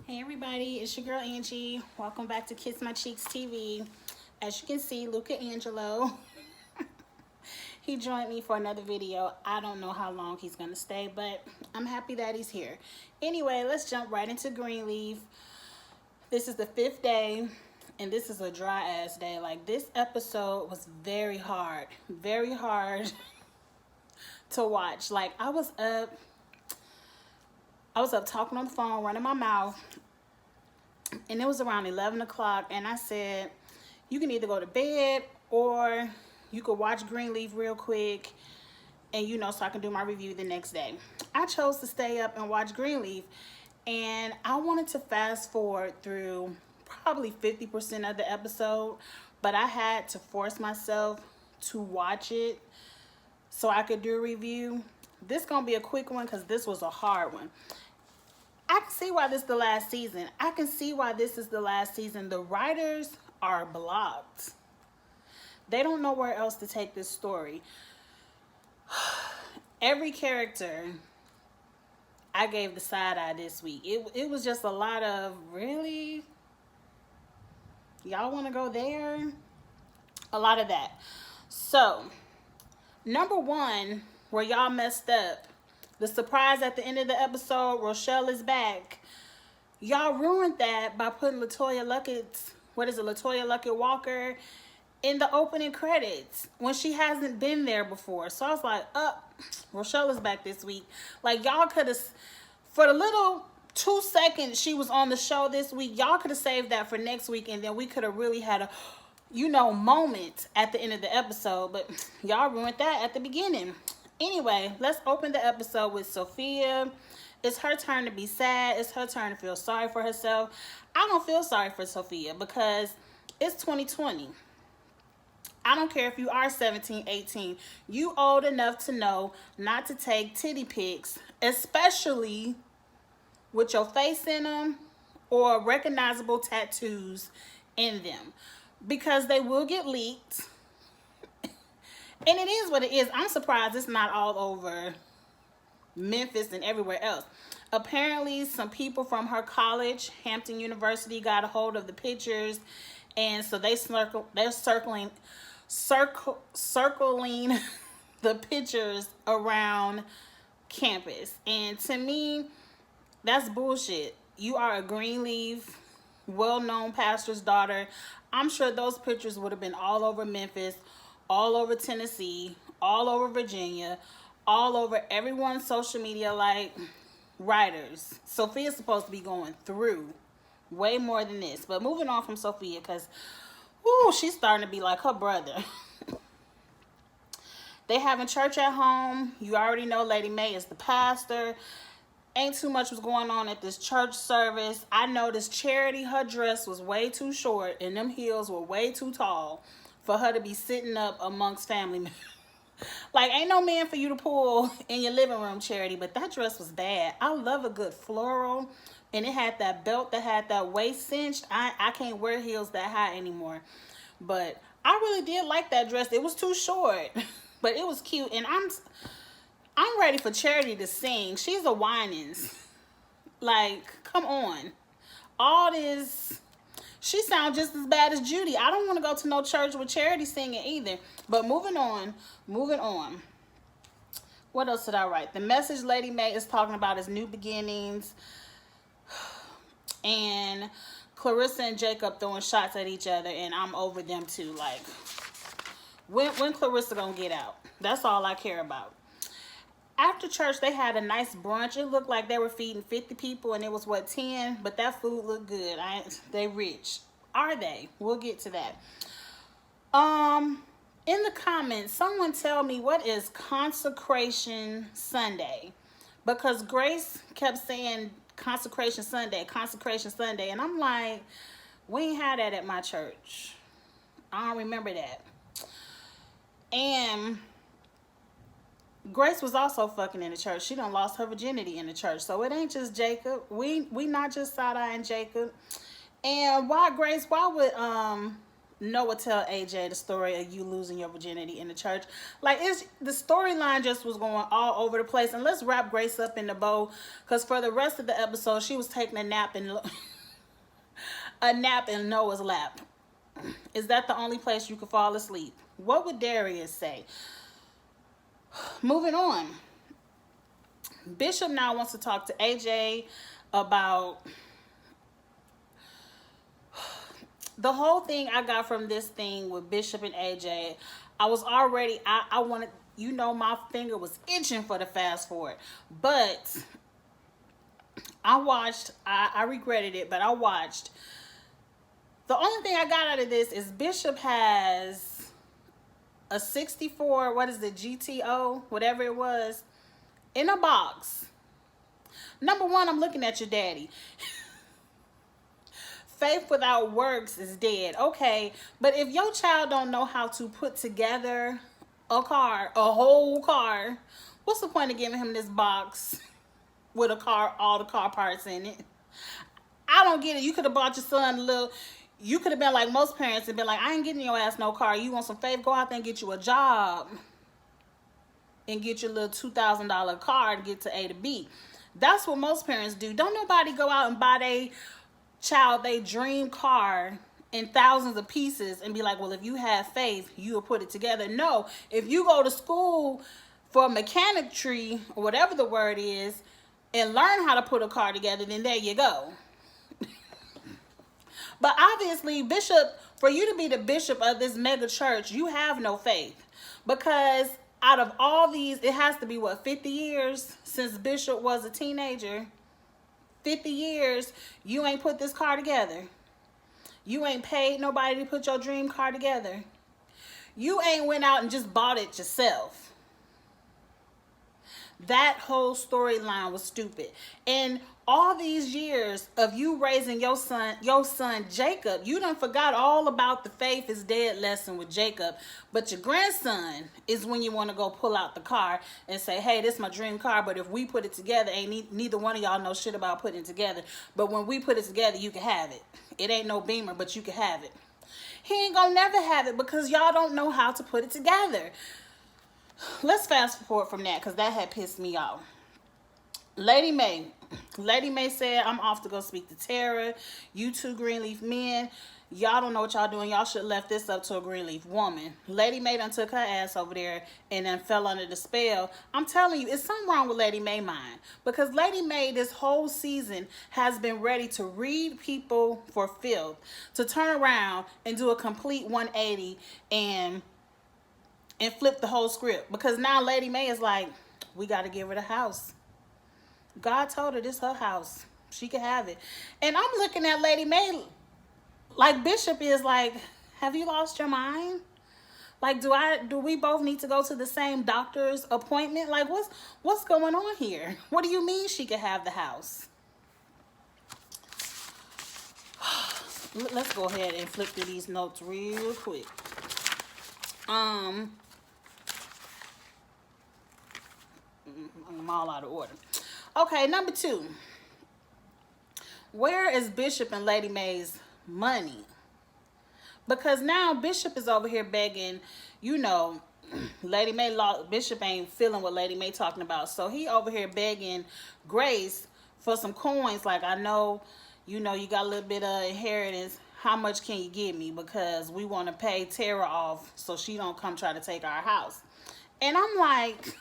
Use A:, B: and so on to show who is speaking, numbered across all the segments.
A: Hey everybody, it's your girl Angie. Welcome back to Kiss My Cheeks TV. As you can see, Luca Angelo, he joined me for another video. I don't know how long he's gonna stay, but I'm happy that he's here. Anyway, let's jump right into Greenleaf. This is the 5th day, and this is a dry ass day. Like, this episode was very hard to watch. Like, I was up talking on the phone, running my mouth, and it was around 11 o'clock, and I said, you can either go to bed or you could watch Greenleaf real quick, and so I can do my review the next day. I chose to stay up and watch Greenleaf, and I wanted to fast forward through probably 50% of the episode, but I had to force myself to watch it so I could do a review. This gonna be a quick one because this was a hard one. I can see why this is the last season. The writers are blocked. They don't know where else to take this story. Every character, I gave the side eye this week. It was just a lot of, really? Y'all want to go there? A lot of that. So, number one, where y'all messed up, the surprise at the end of the episode, Rochelle is back. Y'all ruined that by putting Latoya Luckett Walker in the opening credits when she hasn't been there before. So I was like, Rochelle is back this week. Like, y'all could have, for the little 2 seconds she was on the show this week, y'all could have saved that for next week, and then we could have really had a, moment at the end of the episode. But y'all ruined that at the beginning. Anyway, let's open the episode with Sophia. It's her turn to be sad. It's her turn to feel sorry for herself. I don't feel sorry for Sophia because it's 2020. I don't care if you are 17, 18. You old enough to know not to take titty pics, especially with your face in them or recognizable tattoos in them, because they will get leaked. And it is what it is. I'm surprised it's not all over Memphis and everywhere else. Apparently, some people from her college, Hampton University, got a hold of the pictures, and so they're circling the pictures around campus. And to me, that's bullshit. You are a Greenleaf, well-known pastor's daughter. I'm sure those pictures would have been all over Memphis, all over Tennessee, all over Virginia, all over everyone's social media, like, writers. Sophia's supposed to be going through way more than this. But moving on from Sophia, because, she's starting to be like her brother. They having church at home. You already know Lady Mae is the pastor. Ain't too much was going on at this church service. I noticed Charity, her dress was way too short, and them heels were way too tall for her to be sitting up amongst family members. Like, ain't no man for you to pull in your living room, Charity, but that dress was bad. I love a good floral, and it had that belt that had that waist cinched. I can't wear heels that high anymore, but I really did like that dress. It was too short, but it was cute, and I'm ready for Charity to sing. She's a Winans. Like, come on. All this... She sounds just as bad as Judy. I don't want to go to no church with Charity singing either. But moving on. What else did I write? The message Lady Mae is talking about is new beginnings. And Clarissa and Jacob throwing shots at each other. And I'm over them too. Like, when Clarissa gonna get out? That's all I care about. After church, they had a nice brunch. It looked like they were feeding 50 people, and it was, 10? But that food looked good. They rich. Are they? We'll get to that. In the comments, someone tell me, what is Consecration Sunday? Because Grace kept saying Consecration Sunday, and I'm like, we ain't had that at my church. I don't remember that. And Grace was also fucking in the church. She done lost her virginity in the church. So it ain't just Jacob. We not just side-eyeing Jacob. And why would Noah tell AJ the story of you losing your virginity in the church. Like, it's the storyline just was going all over the place. And let's wrap Grace up in the bow, because for the rest of the episode, she was taking a nap in Noah's lap. Is that the only place you could fall asleep? What would Darius say? Moving on. Bishop now wants to talk to AJ about the whole thing I got from this thing with Bishop and AJ. I was already, I wanted, my finger was itching for the fast forward. But I watched, I regretted it, but I watched. The only thing I got out of this is Bishop has a 64, what is it, GTO, whatever it was, in a box. Number one, I'm looking at your daddy. Faith without works is dead. Okay, but if your child don't know how to put together a whole car, what's the point of giving him this box with all the car parts in it? I don't get it. You could have bought your son you could have been like most parents and been like, I ain't getting your ass no car. You want some faith? Go out there and get you a job and get your little $2,000 car and get to A to B. That's what most parents do. Don't nobody go out and buy their child their dream car in thousands of pieces and be like, well, if you have faith, you'll put it together. No, if you go to school for mechanicry or whatever the word is and learn how to put a car together, then there you go. But obviously, Bishop, for you to be the bishop of this mega church, you have no faith. Because out of all these, it has to be, 50 years since Bishop was a teenager. 50 years, you ain't put this car together. You ain't paid nobody to put your dream car together. You ain't went out and just bought it yourself. That whole storyline was stupid. And all these years of you raising your son Jacob, you done forgot all about the faith is dead lesson with Jacob. But your grandson is when you want to go pull out the car and say, hey, this is my dream car, but if we put it together, neither one of y'all know shit about putting it together. But when we put it together, you can have it. It ain't no Beamer, but you can have it. He ain't gonna never have it because y'all don't know how to put it together. Let's fast forward from that because that had pissed me off. Lady May said, I'm off to go speak to Tara. You two Greenleaf men, y'all don't know what y'all doing. Y'all should have left this up to a Greenleaf woman. Lady May done took her ass over there and then fell under the spell. I'm telling you, it's something wrong with Lady May mind. Because Lady May this whole season has been ready to read people for filth. To turn around and do a complete 180 and flip the whole script. Because now Lady May is like, we got to give her the house. God told her this is her house. She can have it. And I'm looking at Lady May like Bishop is like, have you lost your mind? Like, do we both need to go to the same doctor's appointment? Like, what's going on here? What do you mean she could have the house? Let's go ahead and flip through these notes real quick. I'm all out of order. Okay, number 2. Where is Bishop and Lady May's money? Because now Bishop is over here begging, Lady May, Bishop ain't feeling what Lady May talking about. So he over here begging Grace for some coins. Like, I know, you got a little bit of inheritance. How much can you give me? Because we want to pay Tara off so she don't come try to take our house. And I'm like,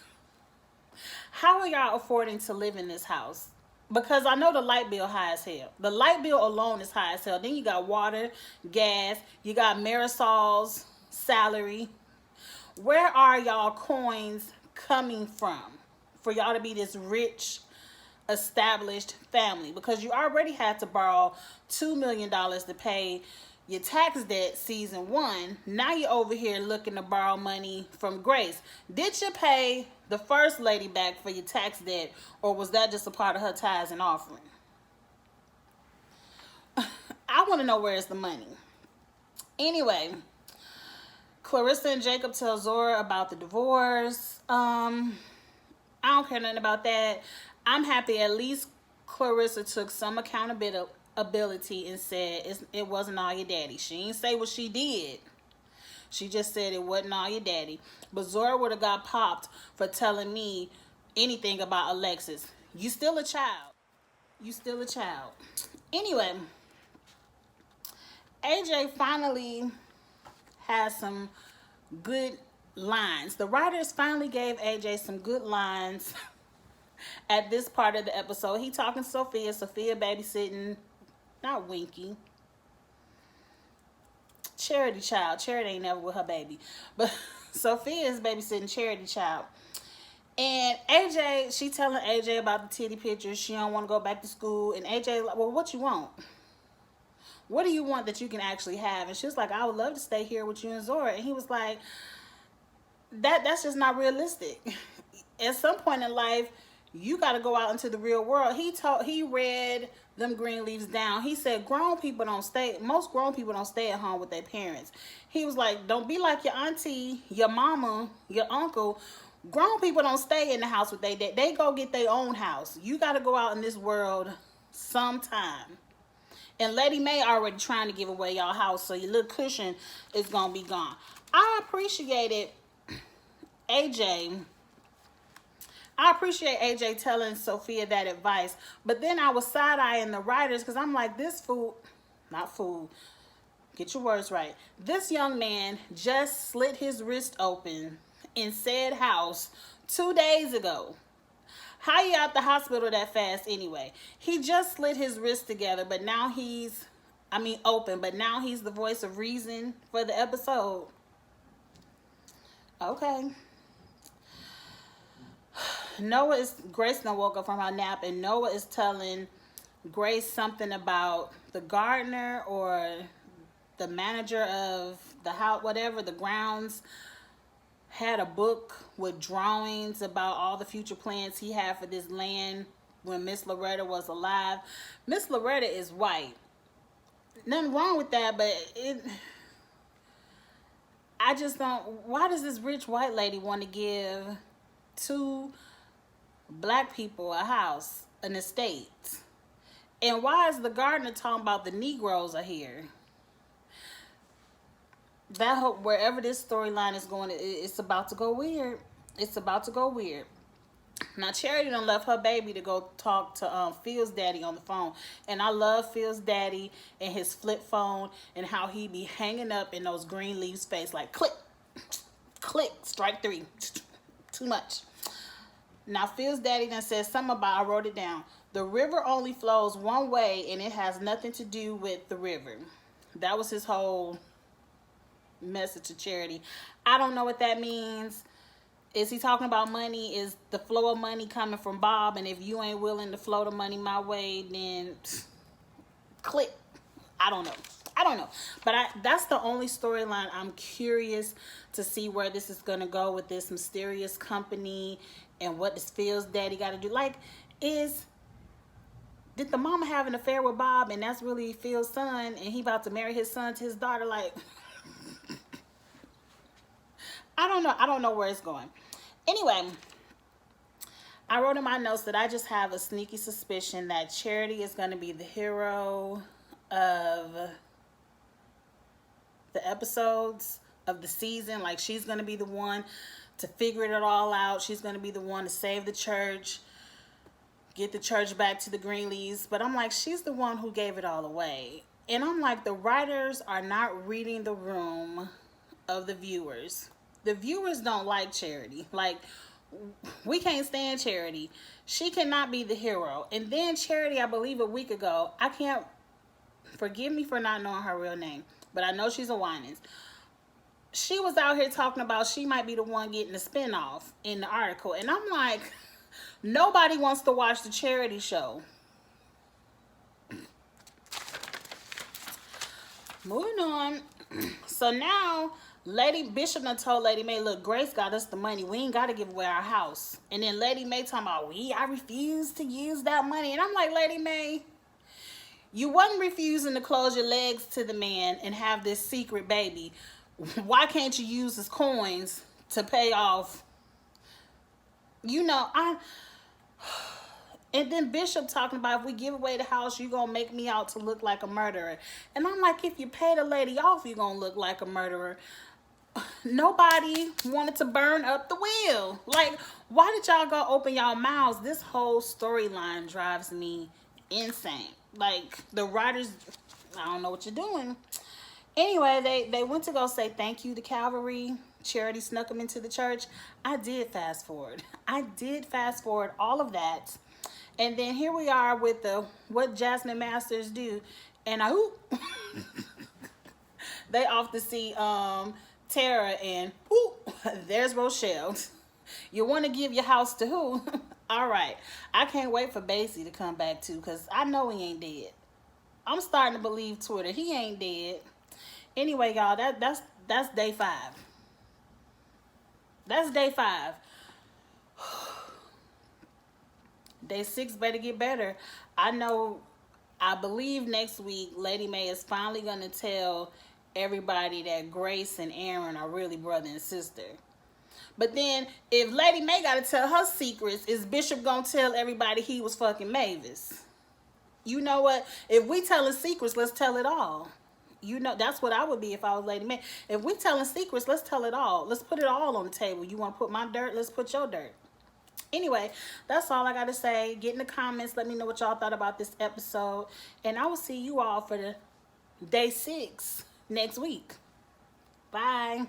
A: how are y'all affording to live in this house? Because I know the light bill high as hell. The light bill alone is high as hell. Then you got water, gas, you got Marisol's salary. Where are y'all coins coming from for y'all to be this rich, established family? Because you already had to borrow $2 million to pay your tax debt season 1. Now you're over here looking to borrow money from Grace. Did you pay the first lady back for your tax debt, or was that just a part of her tithes and offering? I want to know where's the money. Anyway, Clarissa and Jacob tell Zora about the divorce. I don't care nothing about that. I'm happy at least Clarissa took some accountability ability and said it wasn't all your daddy. She didn't say what she did. She just said it wasn't all your daddy. But Zora would have got popped for telling me anything about Alexis. You still a child. You still a child. Anyway, AJ finally has some good lines. The writers finally gave AJ some good lines at this part of the episode. He talking to Sophia. Sophia babysitting, not Winky. Charity child. Charity ain't never with her baby. But Sophia is babysitting Charity child. And AJ, she telling AJ about the titty pictures. She don't want to go back to school. And AJ like, well, what you want? What do you want that you can actually have? And she was like, I would love to stay here with you and Zora. And he was like, that's just not realistic. At some point in life, you got to go out into the real world. He read them Greenleafs down. He said most grown people don't stay at home with their parents. He was like, don't be like your auntie, your mama, your uncle. Grown people don't stay in the house with their dad. They go get their own house. You got to go out in this world sometime. And Lady Mae already trying to give away y'all house, so your little cushion is going to be gone. I appreciate AJ telling Sophia that advice. But then I was side-eyeing the writers because I'm like, get your words right. This young man just slit his wrist open in said house 2 days ago. How you out the hospital that fast anyway? He just slit his wrist together, but now open, but now he's the voice of reason for the episode. Okay. Grace now woke up from her nap, and Noah is telling Grace something about the gardener or the manager of the house, whatever, the grounds, had a book with drawings about all the future plans he had for this land when Miss Loretta was alive. Miss Loretta is white. Nothing wrong with that, but I just don't, why does this rich white lady want to give 2 black people a house, an estate? And why is the gardener talking about the Negroes are here? Wherever this storyline is going, it's about to go weird. It's about to go weird. Now, Charity done left her baby to go talk to Phil's daddy on the phone. And I love Phil's daddy and his flip phone and how he be hanging up in those Greenleaf's face like click, click, strike 3. Too much. Now, Phil's daddy done said something about, I wrote it down, the river only flows one way and it has nothing to do with the river. That was his whole message to Charity. I don't know what that means. Is he talking about money? Is the flow of money coming from Bob? And if you ain't willing to flow the money my way, then click. I don't know. But that's the only storyline I'm curious to see where this is going to go with this mysterious company and what does Phil's daddy got to do. Like, did the mama have an affair with Bob and that's really Phil's son and he about to marry his son to his daughter? Like, I don't know where it's going. Anyway, I wrote in my notes that I just have a sneaky suspicion that Charity is going to be the hero of the episodes of the season. Like, she's going to be the one to figure it all out. She's going to be the one to save the church, get the church back to the Greenleafs. But I'm like, she's the one who gave it all away. And I'm like, the writers are not reading the room of the viewers. The viewers don't like Charity. Like, we can't stand Charity. She cannot be the hero. And then Charity, I believe a week ago, forgive me for not knowing her real name, but I know she's a Winans. She was out here talking about she might be the one getting the spinoff in the article. And I'm like, nobody wants to watch the Charity show. Moving on. So now, Lady Bishop done told Lady Mae, look, Grace got us the money. We ain't got to give away our house. And then Lady Mae talking about, I refuse to use that money. And I'm like, Lady Mae, you wasn't refusing to close your legs to the man and have this secret baby. Why can't you use his coins to pay off? You know, And then Bishop talking about, if we give away the house, you gonna make me out to look like a murderer. And I'm like, if you pay the lady off, you gonna look like a murderer. Nobody wanted to burn up the will. Like, why did y'all go open y'all mouths? This whole storyline drives me insane. Like, the writers, I don't know what you're doing. Anyway, they went to go say thank you to Calvary. Charity snuck them into the church. I did fast forward. I did fast forward all of that. And then here we are with the what Jasmine Masters do. And they off to see Tara, and there's Rochelle. You want to give your house to who? All right. I can't wait for Basie to come back too, because I know he ain't dead. I'm starting to believe Twitter. He ain't dead. Anyway, y'all, that's day 5. That's day 5. Day 6 better get better. I believe next week Lady Mae is finally going to tell everybody that Grace and Aaron are really brother and sister. But then, if Lady Mae got to tell her secrets, is Bishop going to tell everybody he was fucking Mavis? You know what? If we telling secrets, let's tell it all. You know, that's what I would be if I was Lady Mae. If we telling secrets, let's tell it all. Let's put it all on the table. You want to put my dirt? Let's put your dirt. Anyway, that's all I got to say. Get in the comments. Let me know what y'all thought about this episode. And I will see you all for the day 6 next week. Bye.